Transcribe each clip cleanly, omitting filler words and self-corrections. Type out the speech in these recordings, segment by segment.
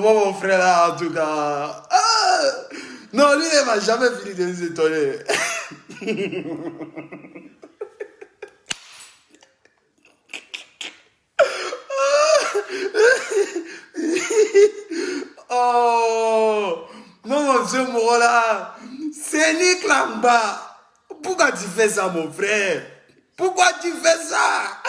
Moi, mon frère, là, en tout cas. Ah, non, lui, il m'a jamais fini de nous étonner. Oh, non, ce mot-là, c'est Nick Lamba. Pourquoi tu fais ça, mon frère? Pourquoi tu fais ça?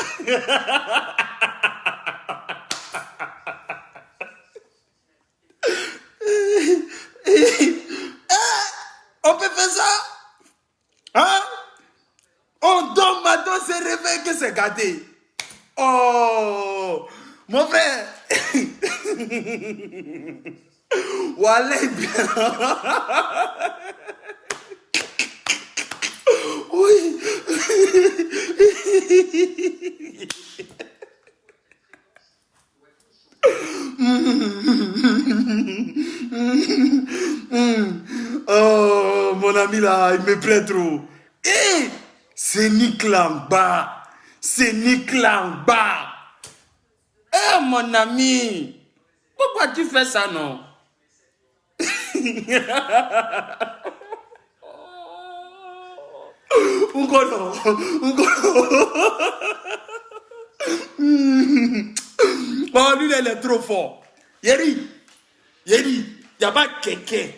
On peut faire ça? Hein? On dort maintenant, c'est réveil que c'est gâté. Oh, mon frère. Wallah, bien. Oui. Oh, mon ami là, il me plaît trop. Eh, c'est Nick Lamba. C'est Nick Lamba. Eh, mon ami. Pourquoi tu fais ça, non? Ngolo. Oh, lui, il est trop fort. Yeri, il n'y a pas quelqu'un.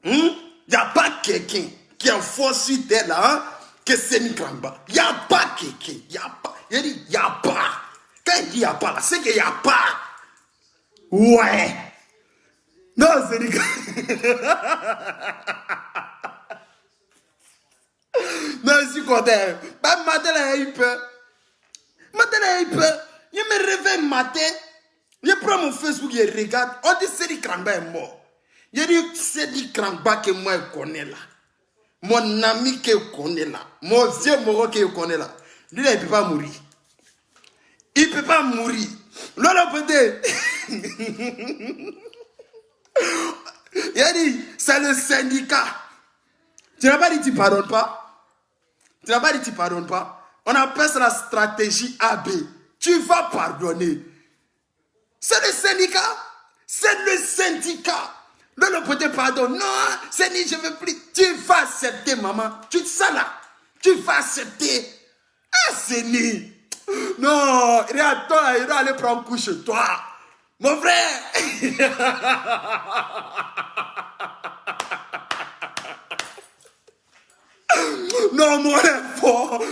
Il n'y a pas quelqu'un qui est fort sur terre là, hein, que c'est Nick Lamba. Il n'y a pas quelqu'un. Il n'y a pas. Yeri, il n'y a pas. Quand il dit il n'y a pas là, c'est qu'il n'y a pas. Ouais. Non, c'est Nick. Non, je suis content. Bah, matin, là, il peut. Matin, là, il peut. Je me réveille matin. Je prends mon Facebook, je regarde. On dit Sedi Krangba est mort. Je dis Sedi Krangba que moi je connais là. Mon ami que je connais là. Mon vieux moro que je connais là. Lui là, il ne peut pas mourir. Il ne peut pas mourir. L'autre peut-être. Il a dit, c'est le syndicat. Tu n'as pas dit tu ne pardonnes pas. Tu n'as pas dit tu ne pardonnes pas. On appelle ça la stratégie AB. Tu vas pardonner. C'est le syndicat. C'est le syndicat. Le côté pardon. Non, c'est ni je ne veux plus. Tu vas accepter, maman. Tu te sens là. Tu vas accepter. Ah, c'est ni. Non, regarde, toi, il doit aller prendre couche chez toi. Mon frère. Non, mon fort.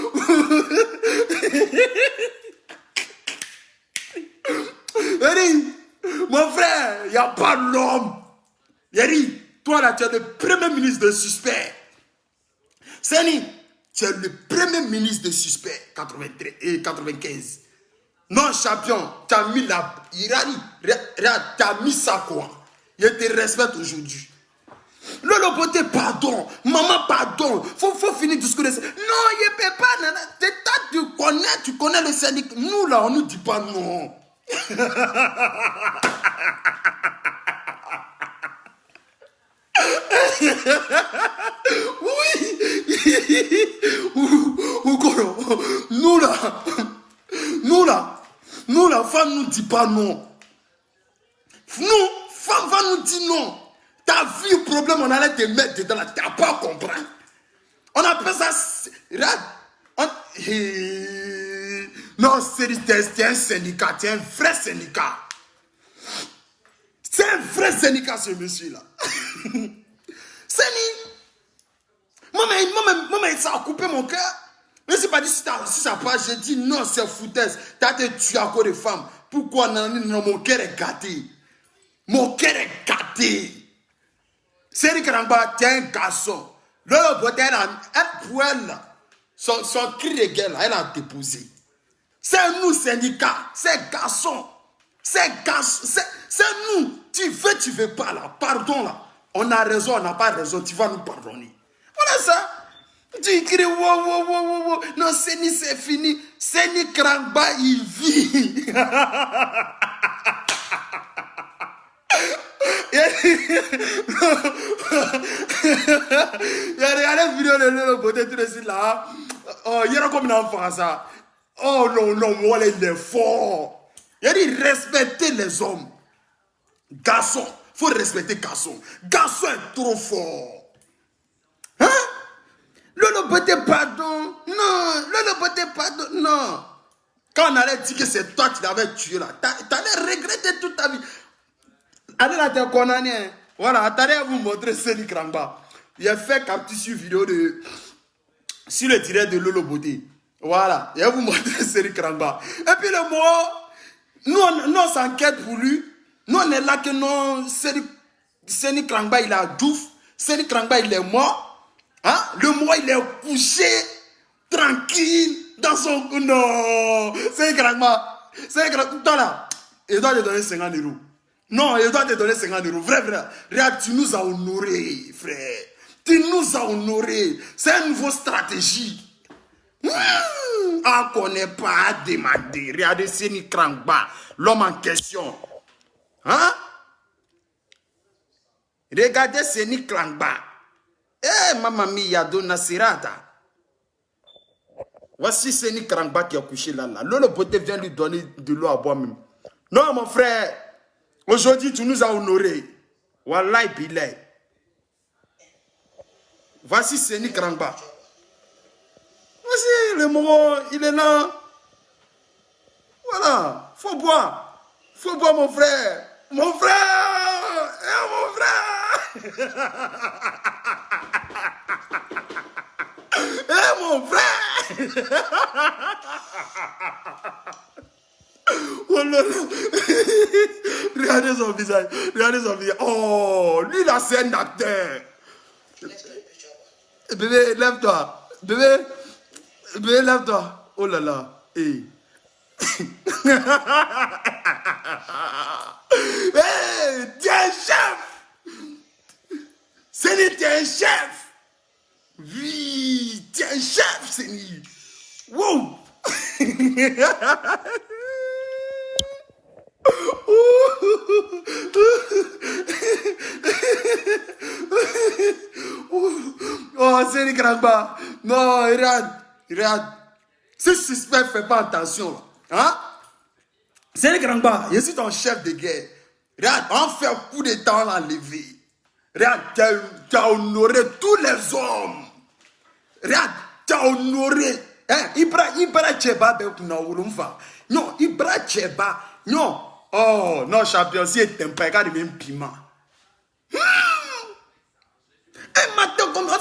Mon frère, il n'y a pas l'homme. Yeri, toi là, tu es le premier ministre de suspect. Seni, tu es le premier ministre de suspect 93 et 95. Non, champion, tu as mis la. Tu as mis ça quoi? Je te respecte aujourd'hui. Le beauté, pardon. Maman, pardon. Faut finir tout ce que non, il ne peut pas. Nana. Tu connais le syndicat. Nous, là, on ne nous dit pas non. Oui. Nous, la femme ne nous dit pas non. Nous, femme va nous dire non. T'as vu le problème, on allait te mettre dedans là, t'as pas compris. On appelle ça. Non, c'est un syndicat, c'est un vrai syndicat. C'est un vrai syndicat, ce monsieur-là. C'est ni. Maman, ça a coupé mon cœur. Mais c'est pas dit si ça passe, j'ai dit non, c'est foutaise. T'as été tué à cause de femmes. Pourquoi non, mon cœur est gâté. Mon cœur est gâté. Sedi Krangba, t'es un garçon. Le beauté, elle poêle. Son cri de guerre, là, elle a déposé. C'est nous, syndicat. C'est garçon. C'est nous. Tu veux pas, là. Pardon, là. On a raison, on n'a pas raison. Tu vas nous pardonner. Voilà ça. Tu cries, wow. Non, c'est fini. Sedi Krangba, il vit. Il a regardé une vidéo de Lolo Beauté tout de suite là. Oh, il y a comme un enfant ça. Oh non, non, moi il est fort. Il a dit respecter les hommes. Garçon, faut respecter garçon. Garçon est trop fort. Hein? Lolo Beauté pardon. Non, Lolo Beauté pardon. Non. Quand on allait dire que c'est toi qui l'avais tué là, t'allais regretter toute ta vie. Allez là, t'es condamné. Voilà, attendez à vous montrer Seni Krangba. Il a fait capture sur vidéo sur le direct de Lolo Beauté. Voilà, il va vous montrer Seni Krangba. Et puis le mot, nous on s'enquête pour lui. Nous on est là que non, Seni Krangba il a douf. Seni Krangba il est mort. Hein? Le mot il est couché, tranquille, dans son... Non, Seni Krangba. Toi là, il doit te donner 50 €. Non, il doit te donner 50 €. Vrai. Regarde, tu nous as honorés, frère. Tu nous as honorés. C'est une nouvelle stratégie. On ne connaît pas à demander. Regardez Seni Krangba, l'homme en question. Hein? Regardez Seni Krangba. Eh, mamma mia, donna serata. Voici Seni Krangba qui a couché là. Lolo Beauté vient lui donner de l'eau à boire même. Non, mon frère. Aujourd'hui, tu nous as honorés. Wallahi bilay. Voici Seni Krangba. Voici le mot, il est là. Voilà, faut boire. Faut boire, mon frère. Mon frère. Mon frère. Mon frère. Oh là là. Regardez son visage. Regardez son visage. Oh, lui là, c'est un acteur. Bébé, lève-toi. Bébé, lève-toi. Oh là là. Hey. Hey, t'es un chef. Seni, t'es un chef. Oui, t'es un chef, Seni. Wow. Oh, Seni Krangba. Non, regarde. Ce suspect ne fait pas attention. Hein? Seni Krangba, je suis ton chef de guerre. Regarde, on fait un coup de temps à l'enlever. Regarde, tu as honoré tous les hommes. Regarde, tu as honoré. Hein? Ibra Cheba, non, Ibra Cheba. Non. Oh, non, champion, si tu n'aimes pas, regarde même piment. Un matin comme ça,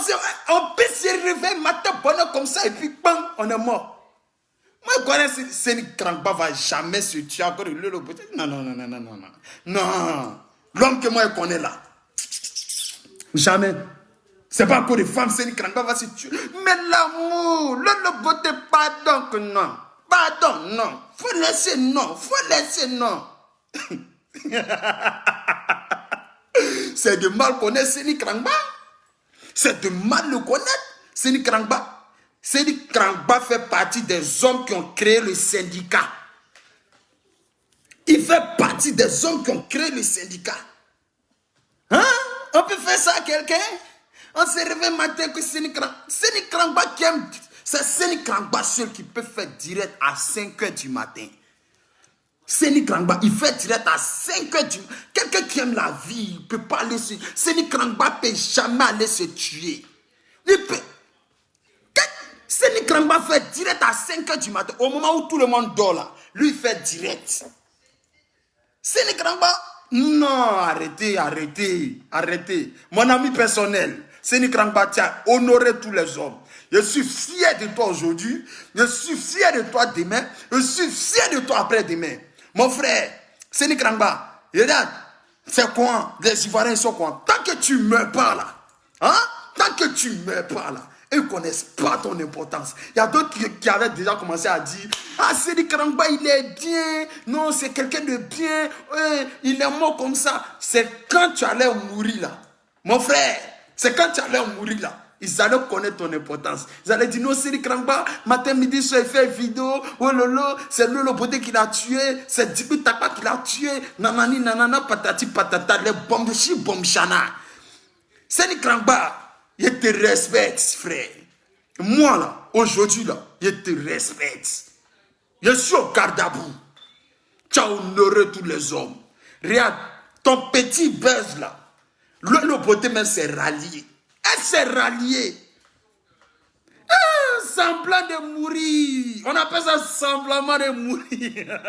on peut se réveiller un matin bonheur comme ça et puis bam, on est mort. Moi, je connais Seni Krangba va jamais se tuer encore de Lolo Beauté. Non. Non. L'homme que moi je connais là. Jamais. C'est pas encore des femmes, Seni Krangba va se tuer. Mais l'amour, Lolo Beauté, pardon que non. Pardon, non. Faut laisser non. C'est de mal connaître Seni Krangba. C'est de mal le connaître, Seni Krangba. Seni Krangba fait partie des hommes qui ont créé le syndicat. Il fait partie des hommes qui ont créé le syndicat. Hein? On peut faire ça à quelqu'un? On se réveille matin que Seni Krangba qui aime. C'est Seni Krangba seul qui peut faire direct à 5 h du matin. Seni Krangba, il fait direct à 5 h du matin. Quelqu'un qui aime la vie, il ne peut pas aller se... Seni Krangba ne peut jamais aller se tuer. Il peut... Seni Krangba fait direct à 5 h du matin. Au moment où tout le monde dort là, lui il fait direct. Seni Krangba, non, arrêtez. Mon ami personnel, Seni Krangba, tu as honoré tous les hommes. Je suis fier de toi aujourd'hui. Je suis fier de toi demain. Je suis fier de toi après-demain. Mon frère, Seni Krangba, regarde, c'est quoi? Les Ivoiriens sont quoi? Tant que tu ne meurs pas là, hein? Tant que tu ne meurs pas là, ils ne connaissent pas ton importance. Il y a d'autres qui avaient déjà commencé à dire ah, Seni Krangba, il est bien. Non, c'est quelqu'un de bien. Il est mort comme ça. C'est quand tu allais mourir là. Mon frère, c'est quand tu allais mourir là. Ils allaient connaître ton importance. Ils allaient dire, non, Séni Krangba, matin, midi, soir, il fait une vidéo. Oh lolo, c'est Lolo Beauté qui l'a tué. C'est Djibi Taka qui l'a tué. Nanani, nanana, patati, patata. Les bombes, bombchana. Séni Krangba, je te respecte, frère. Moi, là, aujourd'hui, là, je te respecte. Je suis au garde à bout. Tu as honoré tous les hommes. Regarde, ton petit buzz, là. Lolo Beauté même s'est rallié. Elle s'est ralliée. Semblant de mourir. On appelle ça semblant de mourir.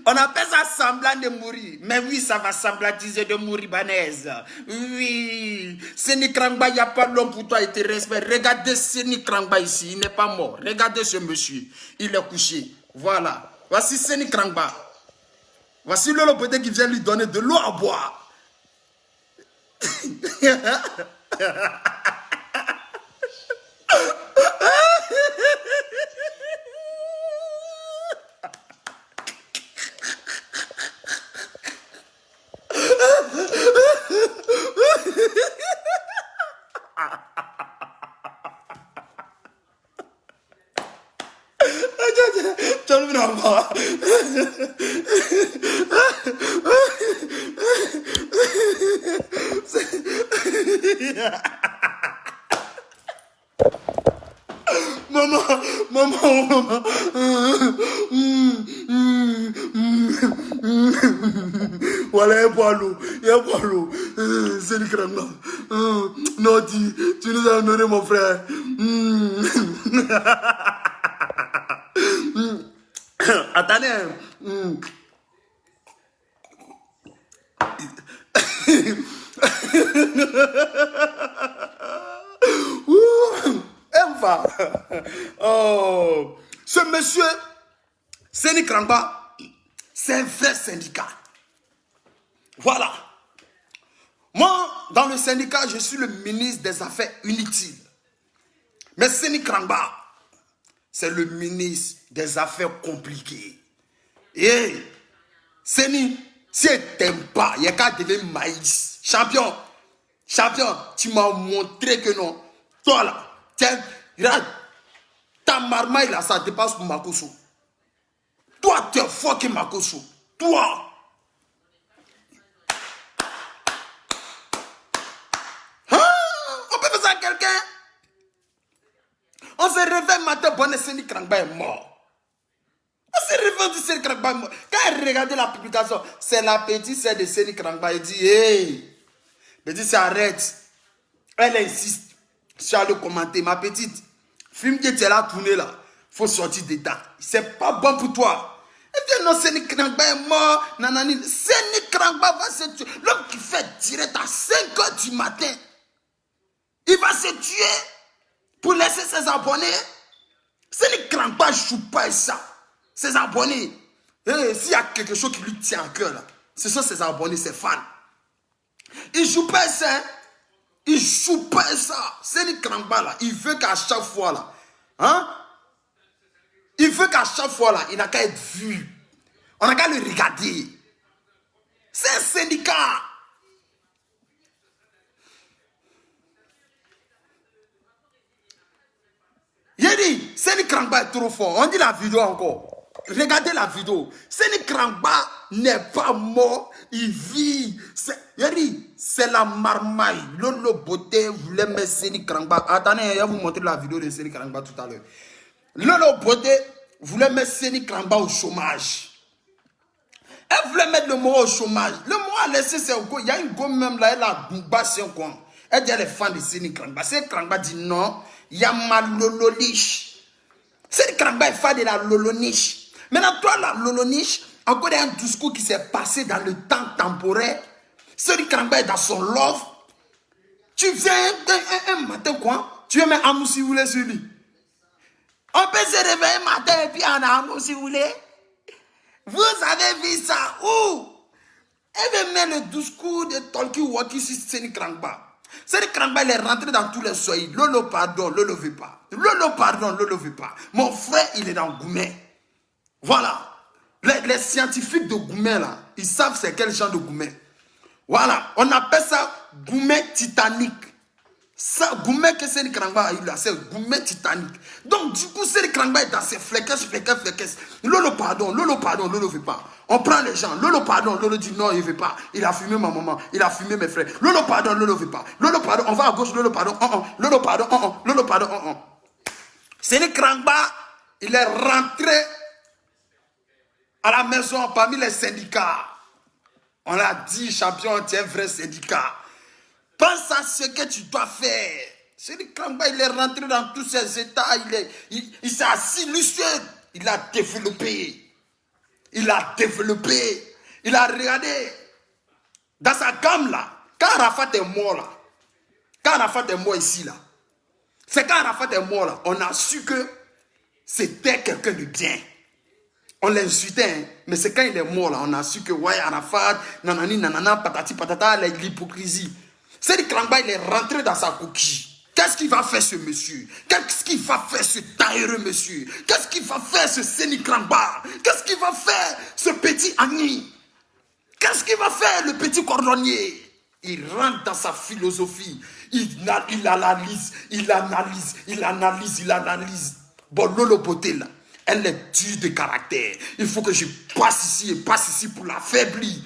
On appelle ça semblant de mourir. Mais oui, ça va semblatiser de mourir, banaise. Oui. Séni Krangba, il n'y a pas l'homme pour toi, il te respecte. Regardez Séni Krangba ici, il n'est pas mort. Regardez ce monsieur, il est couché. Voilà. Voici Séni Krangba. Voici Lolo Beauté qui vient lui donner de l'eau à boire. Maman. Voilà, il boit l'eau. Séni Krangba. Non, tu nous as honoré, mon frère. Attendez. Oh, ce monsieur, Séni Krangba, c'est un vrai syndicat. Voilà. Moi, dans le syndicat, je suis le ministre des Affaires inutiles. Mais Séni Krangba, c'est le ministre des Affaires compliquées. Et Séni, si tu n'aimes pas, il y a qu'à devenir maïs. Champion, tu m'as montré que non. Toi là, tiens, regarde, ta marmaille là, ça dépasse pour Makosso. Toi, tu es fucking Makosso. Toi. On peut faire ça à quelqu'un? On se réveille matin, bonne Séni Krangba est mort. On se réveille du Séni Krangba est mort. Quand elle regardait la publication, c'est la petite sœur de Séni Krangba. Elle dit, hey, elle dit, ça arrête. Elle insiste. Je suis allé commenter, ma petite. Film que tu es là tourné là. Faut sortir dedans. C'est pas bon pour toi. Et puis non, Séni Krangba est mort. Nanani. Séni Krangba va se tuer. L'homme qui fait direct à 5 h du matin. Il va se tuer pour laisser ses abonnés. Séni Krangba joue pas ça. Ses abonnés. S'il y a quelque chose qui lui tient à cœur là, ce sont ses abonnés, ses fans. Il joue pas ça. Il joue pas ça. Séni Krangba là, il veut qu'à chaque fois là, hein? Il veut qu'à chaque fois là, il n'a qu'à être vu. On n'a qu'à le regarder. C'est un syndicat. J'ai dit, Séni Krangba est trop fort. On dit la vidéo encore. Regardez la vidéo. Séni Krangba n'est pas mort. Il vit. J'ai dit, c'est la marmaille. Lolo Beauté voulait mettre Séni Krangba. Attendez, je vais vous montrer la vidéo de Séni Krangba tout à l'heure. Lolo Beauté voulait mettre Séni Krangba au chômage. Elle voulait mettre le mot au chômage. Le mot a laissé ses go. Il y a une gomme même là, elle a bassé un coin. Elle dit, elle est fan de Séni Krangba. Séni Krangba dit non. Il y a ma loloniche. Séni Krangba est fan de la loloniche. Maintenant, toi, la loloniche, encore un discours qui s'est passé dans le temps temporaire. Séni Krangba est dans son love. Tu viens un matin, quoi? Tu veux mettre amour si vous voulez sur lui. On peut se réveiller matin et puis en amour si vous voulez. Vous avez vu ça où? Elle veut mettre le discours de Tolki Waki sur Séni Krangba. Séni Krangba, il est rentré dans tous les soins. Lolo, pardon, Lolo ne veut pas. Lolo, pardon, Lolo ne veut pas. Mon frère, il est dans Goumé. Voilà. Les scientifiques de Goumé, là, ils savent c'est quel genre de Goumé. Voilà, on appelle ça Goumé Titanic. Ça, Goumé que c'est le Krangba a eu là, c'est Goumé Titanic. Donc, du coup, c'est le Krangba est dans ses fleques. Lolo, pardon, Lolo veut pas. On prend les gens, Lolo, pardon, Lolo dit non, il veut pas. Il a fumé ma maman, il a fumé mes frères. Lolo, pardon, Lolo veut pas. Lolo, pardon, on va à gauche, Lolo, pardon, Lolo, pardon, Lolo, pardon, C'est le Krangba, il est rentré à la maison parmi les syndicats. On l'a dit, champion, tu es un vrai syndicat. Pense à ce que tu dois faire. C'est le Krangba, il est rentré dans tous ses états. Il s'est assis, lui seul. Il a développé. Il a regardé. Dans sa gamme là. Quand Arafat est mort là. Quand Arafat est mort ici là. C'est quand Arafat est mort là. On a su que c'était quelqu'un de bien. On l'insultait, hein, mais c'est quand il est mort là. On a su que ouais, Arafat, nanani, nanana, patati, patata, l'hypocrisie. C'est le Krangba, il est rentré dans sa coquille. Qu'est-ce qu'il va faire ce monsieur? Qu'est-ce qu'il va faire ce tailleur monsieur? Qu'est-ce qu'il va faire ce Séni Krangba? Qu'est-ce qu'il va faire ce petit Agni? Qu'est-ce qu'il va faire le petit cordonnier? Il rentre dans sa philosophie. Il analyse. Bon, Lolo Poté là, elle est dure de caractère. Il faut que je passe ici pour l'affaiblir.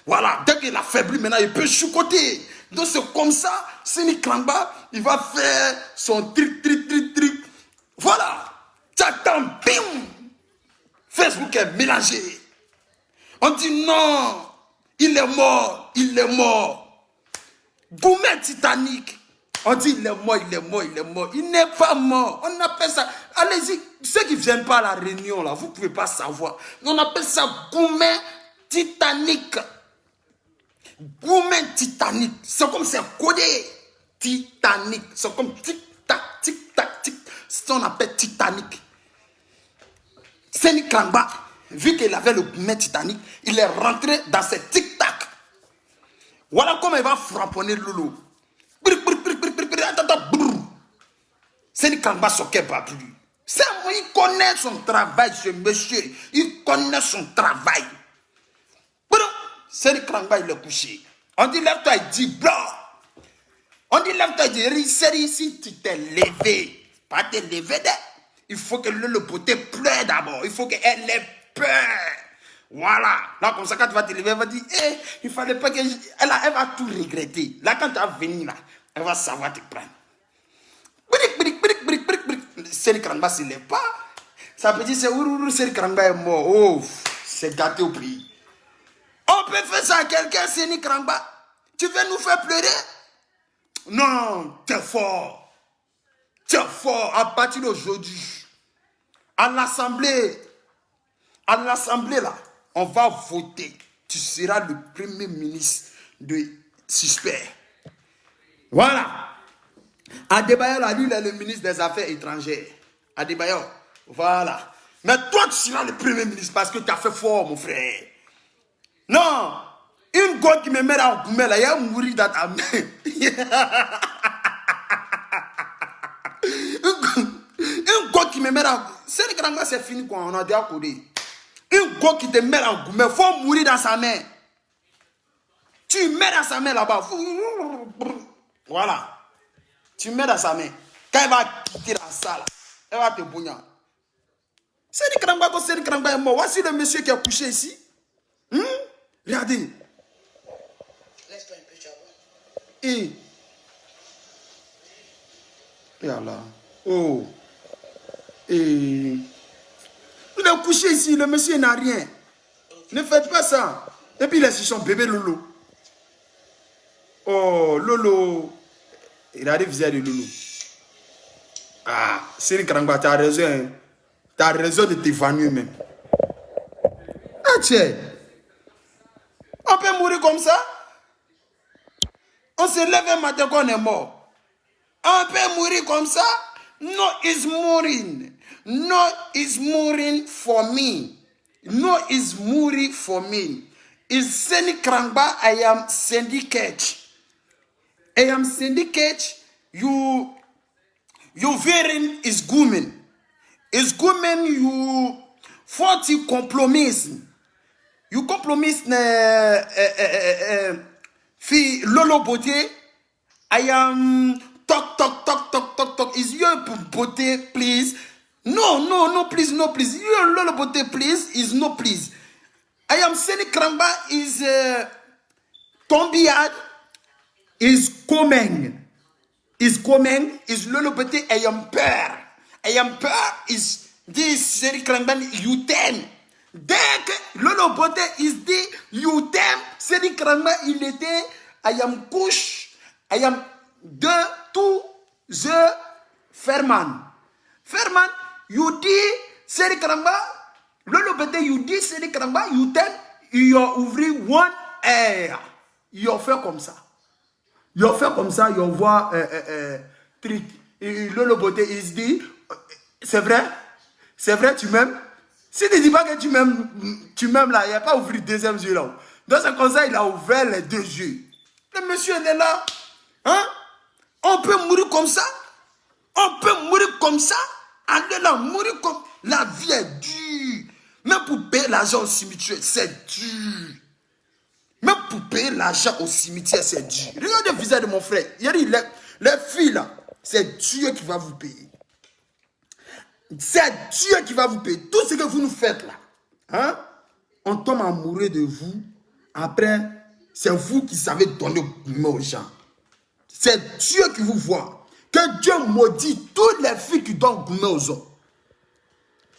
Voilà, dès qu'il affaiblit, maintenant il peut choucoter. Donc c'est comme ça, Séni Krangba, il va faire son trick. Voilà. Tchatam, bim. Facebook est mélangé. On dit non, il est mort. Goumé Titanic. On dit il est mort. Il n'est pas mort. On appelle ça, allez-y, ceux qui ne viennent pas à la réunion là, vous ne pouvez pas savoir. On appelle ça Goumé Titanic. Goumé Titanic, c'est comme c'est codé. Titanic, c'est comme tic-tac. C'est ce qu'on appelle Titanic. Séni Krangba, vu qu'il avait le Goumé Titanic, il est rentré dans ce tic-tac. Voilà comment il va frapponner Lolo. Séni Krangba s'occupe pas plus. Il connaît son travail, ce monsieur. Il connaît son travail. Séni Krangba, il est couché. On dit lève-toi, il dit blanc. On dit lève-toi, il dit c'est ici, tu t'es levé. Pas te lever, il faut que le poté pleure d'abord. Il faut qu'elle ait peur. Voilà. Là, comme ça, quand tu vas te lever, elle va dire, il fallait pas que elle va tout regretter. Là, quand tu vas venir, là, elle va savoir te prendre. Séni Krangba ne se lève pas. Ça peut dire, c'est ourourou, Séni Krangba est mort. Oh, c'est gâté au pays. On peut faire ça à quelqu'un, Séni Krangba. Tu veux nous faire pleurer? Non, t'es fort. À partir d'aujourd'hui, à l'Assemblée là, on va voter. Tu seras le premier ministre de suspect. Voilà. Adebayor, là, lui, il est le ministre des Affaires étrangères. Adebayor, voilà. Mais toi, tu seras le premier ministre parce que tu as fait fort, mon frère. Non, une go qui me met en Goumé là, il va mourir dans ta main. Une go qui me met en... C'est le grand, c'est fini quoi, on a déjà codé. Une go qui te met en Goumé, il faut mourir dans sa main. Tu mets dans sa main là-bas. Voilà. Tu mets dans sa main. Quand elle va quitter la salle, elle va te bougner. C'est le grand est mort. Voici le monsieur qui a couché ici. Regardez. Laisse-toi un peu, tu Et là. Oh. Il est couché ici, le monsieur n'a rien. Ne faites pas ça. Et puis il est sur son bébé Lolo. Oh, Lolo. Regardez le visage de Lolo. Ah, Séni Krangba, tu as raison. Hein. Tu as raison de t'évanouir même. Ah, tiens. On peut mourir comme ça? On se lève un matin qu'on est mort. On peut mourir comme ça? No, it's moving. No, it's moving for me. No, it's moving for me. Is Séni Krangba, I am syndicate. I am syndicate. You wearing is Goumé. Is Goumé you 40 compromise. you compromise fi Lolo Beauté. I am talk. Is your beauty, please? No, please, no, please. Your Lolo Beauté, please, is no, please. I am Seni Kramba is Tombiad is coming. Is Lolo Beauté. I am peur. Is this Seni Kramba you ten. Dès que Lolo Beauté is dit you ten, Seni Kramba il était I am couche. I am de tout the Ferman, you di Seri Karamba, Lolo Beauté, you di Seri Karamba, you ten, you ouvri one air. You fait comme ça. You voit truc. Lolo Beauté, il se dit, c'est vrai, tu m'aimes. Si tu ne dis pas que tu m'aimes là, il n'y a pas ouvert le deuxième yeux là. Dans ce conseil, il a ouvert les deux yeux. Le monsieur est là. Hein? On peut mourir comme ça. Allez là, mourir comme... La vie est dure. Même pour payer l'argent au cimetière, c'est dur. C'est dur. Regardez le visage de mon frère. Il dit, les filles là, c'est Dieu qui va vous payer. Tout ce que vous nous faites là. Hein? On tombe amoureux de vous. Après, c'est vous qui savez donner aux gens. C'est Dieu qui vous voit. Que Dieu maudit toutes les filles qui donnent gourmet aux hommes.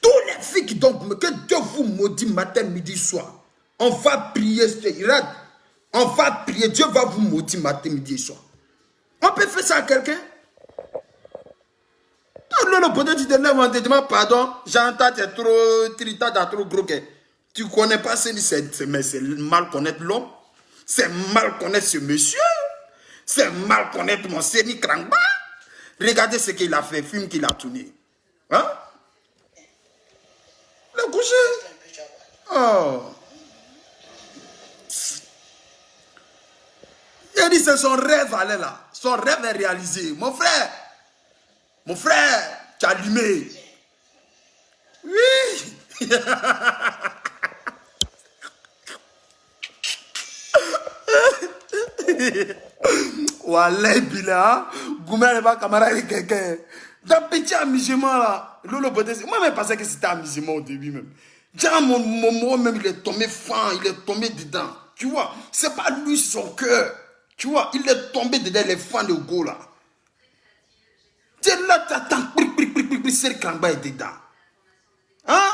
Que Dieu vous maudit matin, midi, soir. On va prier. On va prier. Dieu va vous maudire matin, midi, soir. On peut faire ça à quelqu'un? Non, peut-être tu te lèves en te disant pardon, j'entends, t'es trop gros. Tu ne connais pas c'est mal connaître l'homme. C'est mal connaître ce monsieur. C'est mal connaître mon Seni Kramba. Regardez ce qu'il a fait, film qu'il a tourné. Hein? Le coucher. Oh. Il a dit c'est son rêve, allez là. Son rêve est réalisé. Mon frère, tu as allumé. Oui. Wallah bila Goumel va camarade quelqu'un dans petit amusement là. Lolo Beauté, moi même pensais que c'était amusement au début même. Déjà mon même il est tombé fan, il est tombé dedans. Tu vois, c'est pas lui son cœur. Tu vois, il est tombé dedans les fans de Go là. Tu es là, t'attends, c'est Kramba est dedans. Hein?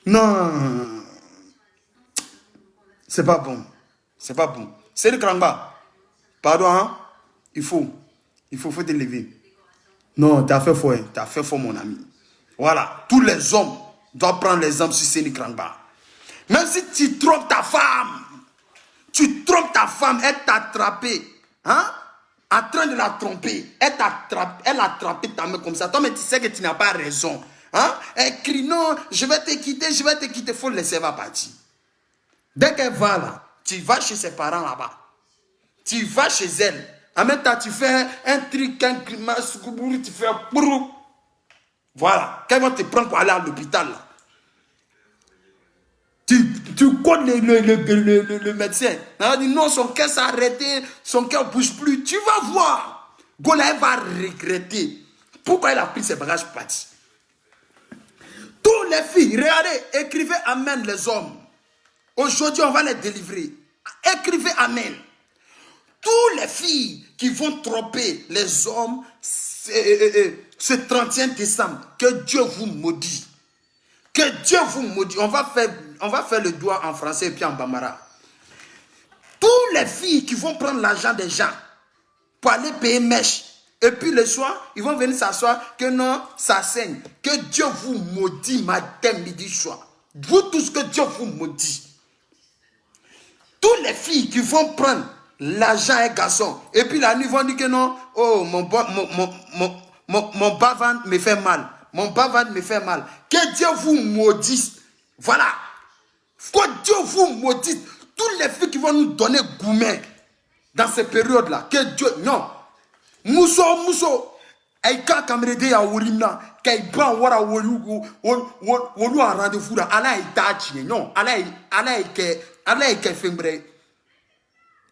Non. C'est pas bon. C'est le Kramba. Pardon, hein? Il faut te lever. Non, t'as fait fort, mon ami. Voilà, tous les hommes doivent prendre l'exemple sur Seni Kramba. Même si tu trompes ta femme, elle t'a attrapé, hein? En train de la tromper, elle a attrapé ta main comme ça. Toi, mais tu sais que tu n'as pas raison. Hein? Elle crie, non, je vais te quitter, il faut laisser elle partir. Dès qu'elle va là, tu vas chez ses parents là-bas. Tu vas chez elle. En même temps, tu fais un truc, un grimace, tu fais un brou. Voilà. Quand ils vont te prendre pour aller à l'hôpital là. Tu connais le médecin. Il dit non, son cœur s'est arrêté, son cœur ne bouge plus. Tu vas voir. Gola va regretter. Pourquoi il a pris ses bagages pour partir? Toutes les filles, regardez, écrivez Amen les hommes. Aujourd'hui, on va les délivrer. Écrivez Amen. Toutes les filles qui vont tromper les hommes ce 31 décembre, que Dieu vous maudit. Que Dieu vous maudit. On va faire le doigt en français et puis en bambara. Toutes les filles qui vont prendre l'argent des gens pour aller payer mèche. Et puis le soir, ils vont venir s'asseoir que non, ça saigne. Que Dieu vous maudit matin, midi, soir. Vous tous, que Dieu vous maudit. Toutes les filles qui vont prendre l'argent et garçon. Et puis la nuit, ils vont dire que non, oh, mon bas-ventre me fait mal. Que Dieu vous maudisse. Voilà. Que Dieu vous maudisse. Toutes les filles qui vont nous donner gourmet dans ces périodes-là. Que Dieu, non. Mousso. Et quand Cameroun ya Worimna, qu'il ban wara wolu a rendez-vous là, ala itachi non, ala ke fembre.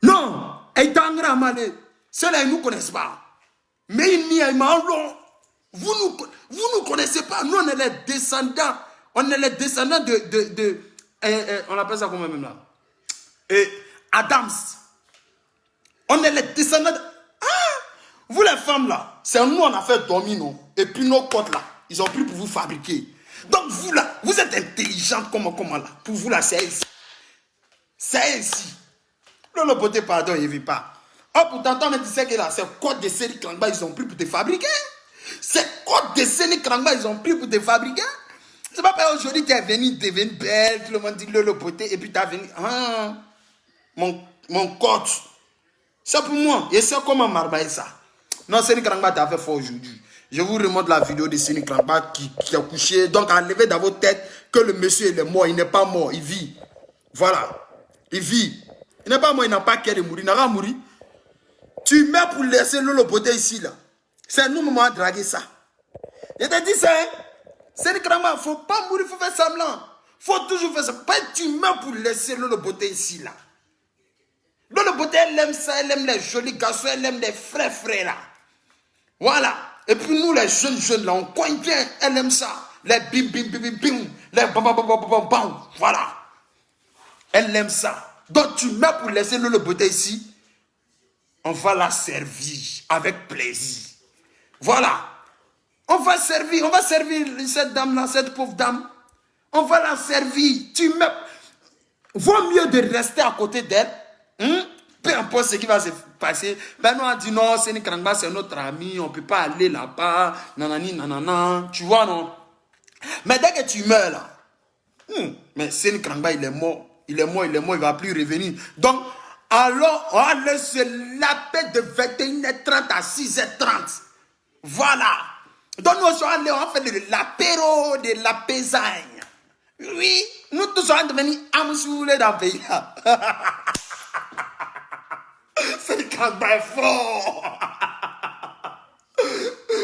Non, et tangra malé, cela ils nous connaissent pas. Mais il n'y a pas vous nous connaissez pas. Nous on est les descendants, on est les descendants de on appelle ça comment même là? Adams. On est les descendants de... Vous les femmes là, c'est nous on a fait dormir non. Et puis nos côtes là, ils ont pris pour vous fabriquer. Donc vous là, vous êtes intelligente comment là. Pour vous là, c'est ici. C'est ici. Le beauté pardon, il ne vit pas. Oh pourtant, on me disait que là, c'est côte de série Krangba, ils ont pris pour te fabriquer. C'est côte de série Krangba, ils ont pris pour te fabriquer. C'est pas parce qu'aujourd'hui tu es venu devenir belle, tout le monde dit le beauté, et puis tu as venu. Mon côte. C'est pour moi. Et c'est comment marbailler ça. Non, Séni Krangba t'a fait fort aujourd'hui. Je vous remonte la vidéo de Séni Krangba qui a couché. Donc, enlevez dans votre tête que le monsieur il est mort. Il n'est pas mort, il vit. Voilà. Il vit. Il n'est pas mort, il n'a pas qu'à mourir. Il n'a pas mourir. Tu meurs pour laisser le beauté ici, là. C'est nous, maman, draguer ça. Je te dis ça, hein. Séni Krangba, il ne faut pas mourir, il faut faire semblant. Il faut toujours faire ça. Pas tu meurs pour laisser le beauté ici, là. Le beauté, elle aime ça, elle aime les jolis garçons, elle aime les frères là. Voilà. Et puis nous, les jeunes là, on cogne bien, elle aime ça. Les bim, bim, bim, bim, bim, les bam, bam, bam, bam, bam, bam. Voilà. Elle aime ça. Donc tu mets pour laisser le beauté ici, on va la servir avec plaisir. Voilà. On va servir cette dame-là, cette pauvre dame. On va la servir. Tu mets... Vaut mieux de rester à côté d'elle. Peu importe ce qui va se passer. Ben nous on dit non, Séni Krangba c'est notre ami, on ne peut pas aller là-bas, nanani, nanana, tu vois non. Mais dès que tu meurs là, mais Séni Krangba il est mort, il ne va plus revenir. Donc, alors on va laisser l'appel de 21h30 à 6h30. Voilà. Donc nous on va faire de l'apéro, de la pésagne. Oui, nous tous on va devenir amsoulés dans le pays. Séni Krangba est fort.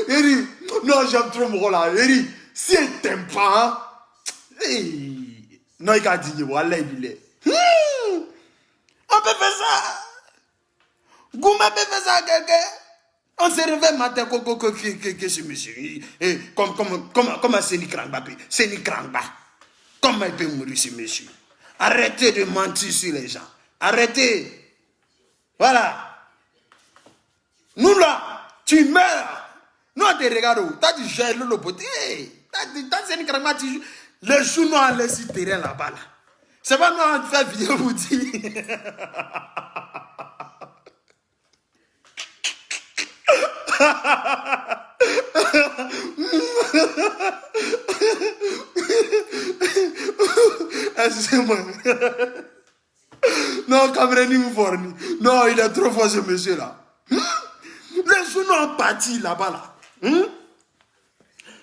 Il dit, non, j'aime trop mon rôle là. Il dit, si elle t'aime pas, non, il a dit, voilà, il est. On peut faire ça. Gouma peut faire ça à quelqu'un. On se réveille matin, que ce monsieur. Comme Séni Krangba. Séni Krangba. Comment il peut mourir ce monsieur? Arrêtez de mentir sur les gens. Arrêtez. Voilà. Nous là, tu meurs. Nous on te regarde. Tu as dit j'ai le beauté. Tu as Séni Krangba. Les jours nous on laisse le terrain là-bas. Là. C'est pas nous on fait vidéo pour dire. Excusez-moi. Non, Cameroun vous forni. Non, il est trop fort ce monsieur là. Les journaux ont parti là-bas là.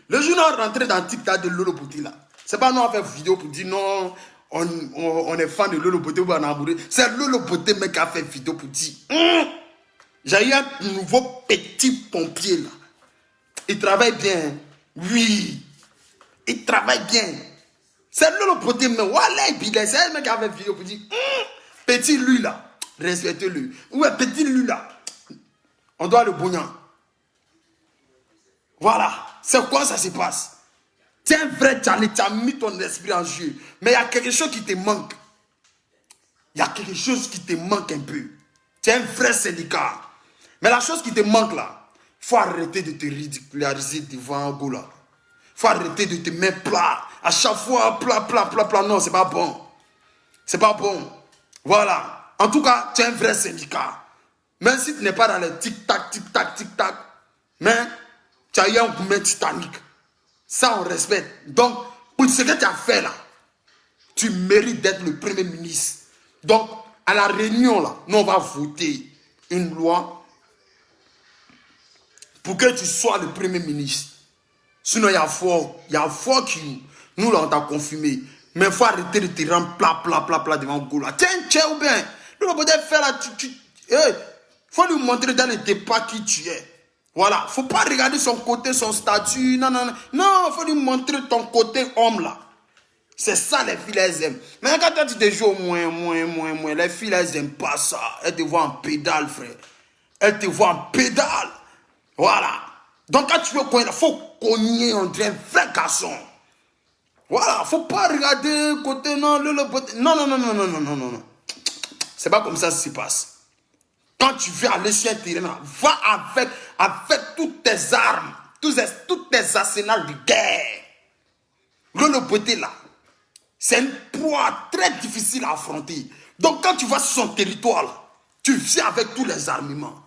Les journaux ont rentré dans le TikTok de Lolo Bouti là. C'est pas nous on fait vidéo pour dire non, on est fan de Lolo Bouti ou on a amoureux. C'est Lolo Bouti mec qui a fait vidéo pour dire. J'ai eu un nouveau petit pompier là. Il travaille bien. Oui. Il travaille bien. C'est Lolo Bouti mais voilà, c'est un mec qui a fait vidéo pour dire. Petit lui là, respectez-le. Ouais, petit lui là, on doit le bouillant. Voilà, c'est quoi ça se passe? Tu es un vrai Charlie, tu as mis ton esprit en jeu. Mais il y a quelque chose qui te manque. Il y a quelque chose qui te manque un peu. Tu es un vrai syndicat. Mais la chose qui te manque là, il faut arrêter de te ridiculariser devant un goût là. Il faut arrêter de te mettre plat. À chaque fois, plat. Non, c'est pas bon. C'est pas bon. Voilà. En tout cas, tu es un vrai syndicat. Même si tu n'es pas dans les tic-tac, mais tu as eu un gourmet titanique. Ça, on respecte. Donc, pour ce que tu as fait là, tu mérites d'être le premier ministre. Donc, à la réunion là, nous on va voter une loi pour que tu sois le premier ministre. Sinon, il y a fort qui, nous là, on t'a confirmé. Mais il faut arrêter de te rendre plat devant Goula. Tiens, ou bien, le bonheur fait là, il faut lui montrer dans le débat qui tu es. Voilà, faut pas regarder son côté, son statut. Non, non, non. Non, faut lui montrer ton côté homme là. C'est ça les filles, elles aiment. Mais quand toi, tu te joues au moins, les filles, elles aiment pas ça. Elles te voient en pédale, frère. Elles te voient en pédale. Voilà. Donc quand tu veux cogner, il faut cogner, on dirait un vrai garçon. Voilà, faut pas regarder côté, non, non. C'est pas comme ça que ça se passe. Quand tu veux aller sur un terrain, va avec toutes tes armes, toutes tes arsenals de guerre. Le beauté là, c'est une proie très difficile à affronter. Donc quand tu vas sur son territoire, là, tu viens avec tous les armements.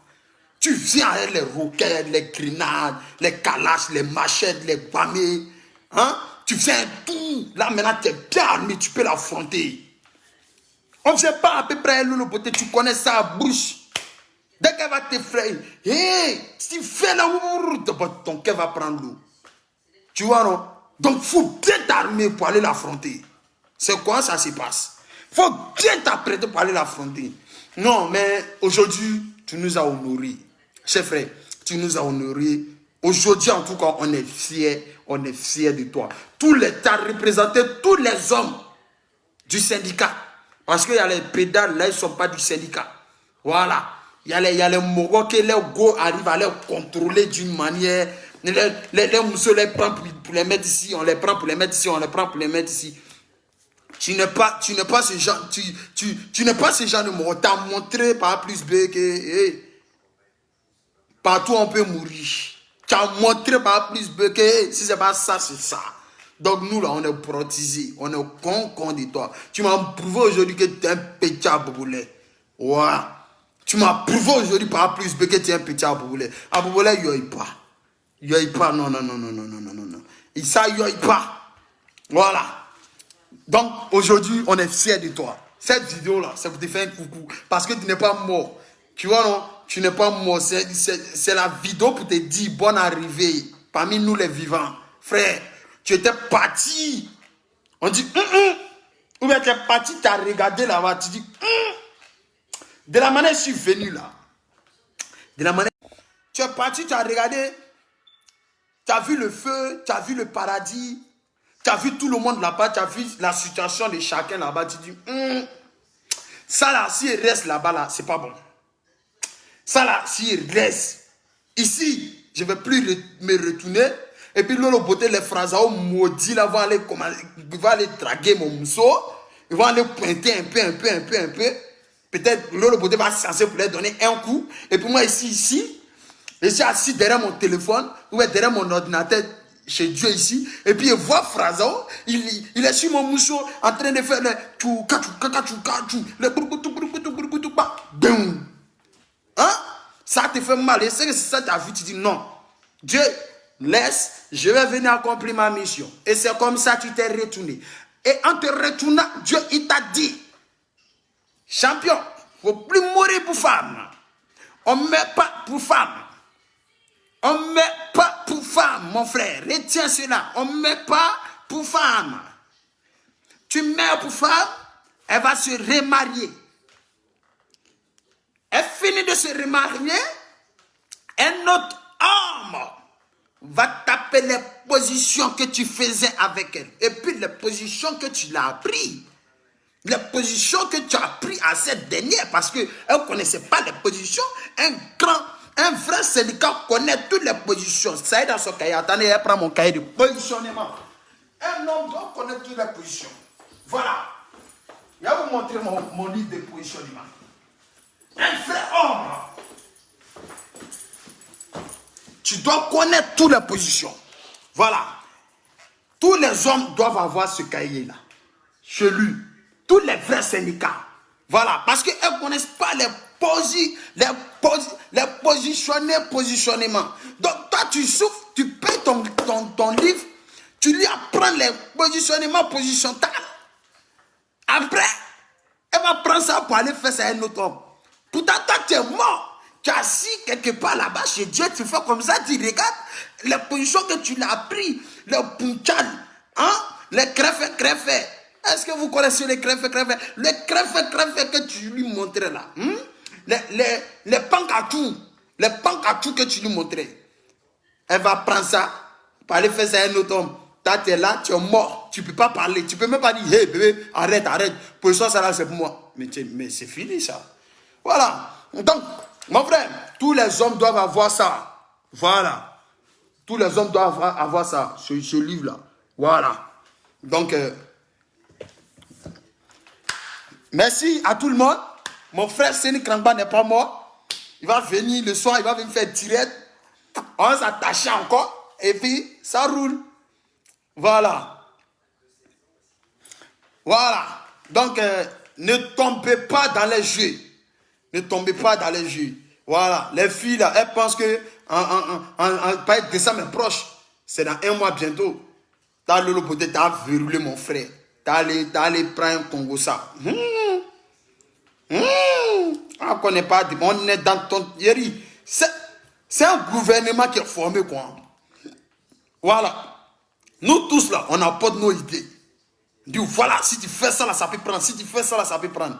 Tu viens avec les roquettes, les grenades, les calaches, les machettes, les bamés. Hein? Tu viens tout. Là maintenant, tu es bien armé, tu peux l'affronter. On ne sait pas à peu près le beauté, tu connais ça à bouche. Dès qu'elle va t'effrayer, hey, si tu fais là, ton cœur va prendre l'eau. Tu vois, non? Donc, il faut bien t'armer pour aller l'affronter. C'est quoi ça se passe? Il faut bien t'apprêter pour aller l'affronter. Non, mais aujourd'hui, tu nous as honorés. Chef frère, tu nous as honorés. Aujourd'hui, en tout cas, on est fiers de toi. Tu as représenté tous les hommes du syndicat. Parce qu'il y a les pédales, là, ils ne sont pas du syndicat. Voilà. Il y a les Mogos qui les go arrivent à les contrôler d'une manière. Les mousseaux les prennent pour les mettre ici, on les prend pour les mettre ici, on les prend pour les mettre ici. Tu n'es pas ce genre, tu n'es pas ce genre de Mogo. Tu as montré par A plus B que hey, partout on peut mourir. Tu as montré par A plus B que hey, si c'est pas ça, c'est ça. Donc nous là, on est protisés, on est con de toi. Tu m'as prouvé aujourd'hui que tu es un petit aboulé. Ouais. Tu m'as prouvé aujourd'hui par A plus B que tu es un petit aboulé. Aboulé, il n'y a pas. Il n'y a pas, non. Et ça, il n'y a pas. Voilà. Donc aujourd'hui, on est fiers de toi. Cette vidéo-là, ça vous te fait un coucou. Parce que tu n'es pas mort. Tu vois, non? Tu n'es pas mort. C'est la vidéo pour te dire bonne arrivée parmi nous les vivants. Frère, tu étais parti. On dit, ou bien tu es parti, tu as regardé là-bas, tu dis, de la manière je suis venu là. De la manière. Tu es parti, tu as regardé, tu as vu le feu, tu as vu le paradis, tu as vu tout le monde là-bas, tu as vu la situation de chacun là-bas, tu dis, ça là, s'il reste là-bas, là, c'est pas bon. Ça là, s'il reste ici, je ne vais plus me retourner. Et puis l'autre beauté, les phrases maudits là vont aller draguer mon mousseau. Ils vont aller pointer un peu. Peut-être l'autre beauté va se censer pour leur donner un coup. Et puis moi ici, je suis assis derrière mon téléphone, ou derrière mon ordinateur chez Dieu ici. Et puis il voit Phrasao, il est sur mon mousseau en train de faire le tchou, le boum. Hein? Ça te fait mal. Et c'est ça que tu as vu, tu dis non. Dieu, laisse, je vais venir accomplir ma mission. Et c'est comme ça que tu t'es retourné. Et en te retournant, Dieu, il t'a dit, champion, il ne faut plus mourir pour femme. On ne meurt pas pour femme. On ne meurt pas pour femme, mon frère. Retiens cela. On ne meurt pas pour femme. Tu meurs pour femme, elle va se remarier. Elle finit de se remarier, un autre homme va taper les positions que tu faisais avec elle. Et puis les positions que tu l'as appris. Les positions que tu as appris à cette dernière, parce qu'elle ne connaissait pas les positions. Un vrai syndicat connaît toutes les positions. Ça est dans son cahier. Attendez, elle prend mon cahier de positionnement. Un homme doit connaître toutes les positions. Voilà. Je vais vous montrer mon livre de positionnement. Un vrai homme. Tu dois connaître toutes les positions. Voilà. Tous les hommes doivent avoir ce cahier-là. Chez lui. Tous les vrais syndicats. Voilà. Parce qu'ils ne connaissent pas les positionnements. Donc toi, tu souffres, tu payes ton livre, tu lui apprends les positionnements positionnels. Après, elle va prendre ça pour aller faire ça à un autre homme. Pourtant, toi, tu es mort. Tu es assis quelque part là-bas chez Dieu, tu fais comme ça, tu regardes les positions que tu l'as appris, le punchal, hein, les crèves. Est-ce que vous connaissez les crèves? Les crèves que tu lui montrais là, les pancatous, Les pancatous que tu lui montrais. Elle va prendre ça, pour aller faire ça à un autre homme. Toi, tu es là, tu es mort. Tu ne peux pas parler. Tu ne peux même pas dire, hey bébé, arrête, arrête. Pour ça, là, c'est pour moi. Mais c'est fini ça. Voilà. Donc, mon frère, tous les hommes doivent avoir ça. Voilà. Tous les hommes doivent avoir ça, ce livre-là. Voilà. Donc, merci à tout le monde. Mon frère Séni Krangba n'est pas mort. Il va venir le soir, il va venir faire direct. On va s'attacher encore. Et puis, ça roule. Voilà. Voilà. Donc, ne tombez pas dans les jeux. Ne tombez pas dans les jeux. Voilà. Les filles, là, elles pensent que pas être décembre proche, c'est dans 1 mois bientôt. T'as le beauté, t'as verrouillé mon frère. T'as allé prendre un Congo ça. On connaît pas. On est dans ton... C'est un gouvernement qui est formé, quoi. Voilà. Nous tous là, on apporte nos idées. On dit voilà, si tu fais ça là, ça peut prendre. Si tu fais ça là, ça peut prendre.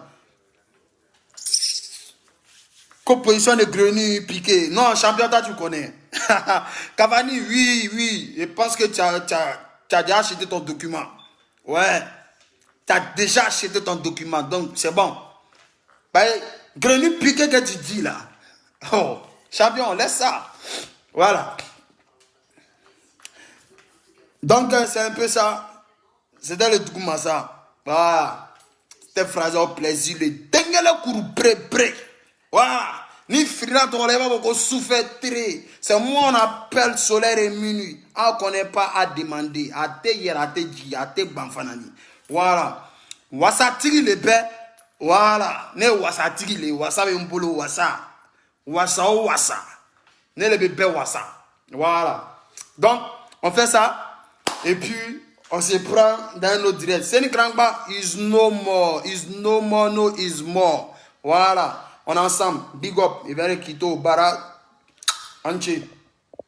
Composition de Grenu, Piqué. Non, champion, toi tu connais. Cavani, oui. Je pense que tu as déjà acheté ton document. Ouais. Tu as déjà acheté ton document. Donc, c'est bon. Ben, Grenu, Piqué que tu dis là. Oh, champion, laisse ça. Voilà. Donc, c'est un peu ça. C'était le document ça. Voilà. Tes phrases au plaisir. Le dengele kourou pré. Voilà. Ni frira ton lèvre beaucoup souffert très. C'est moi on appelle solaire et minuit. On ne connaît pas à demander. À te hier, à te dire, à te banfanani. Voilà. Wassa tiri le bé. Voilà. Ne wassa tiri le. Wassa be mbolo wassa. Wassa ou wassa. Ne le bébé wassa. Voilà. Donc, on fait ça. Et puis, on se prend dans notre direct. Séni Krangba is no more. Is no more, no is more. Voilà. On est ensemble. Big up. Ibere Kito, Bara. Anche.